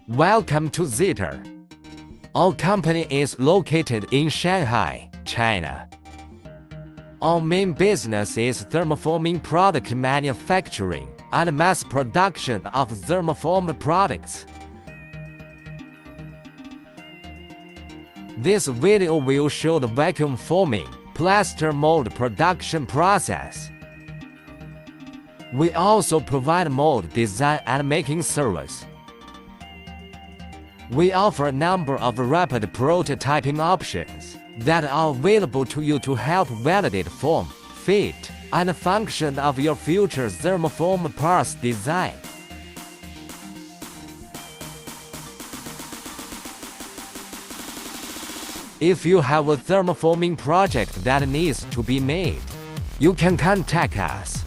Welcome to Zeta. Our company is located in Shanghai, China. Our main business is thermoforming product manufacturing and mass production of thermoformed products. This video will show the vacuum forming, plaster mold production process. We also provide mold design and making service. We offer a number of rapid prototyping options that are available to you to help validate form, fit, and function of your future thermoform parts design. If you have a thermoforming project that needs to be made, you can contact us.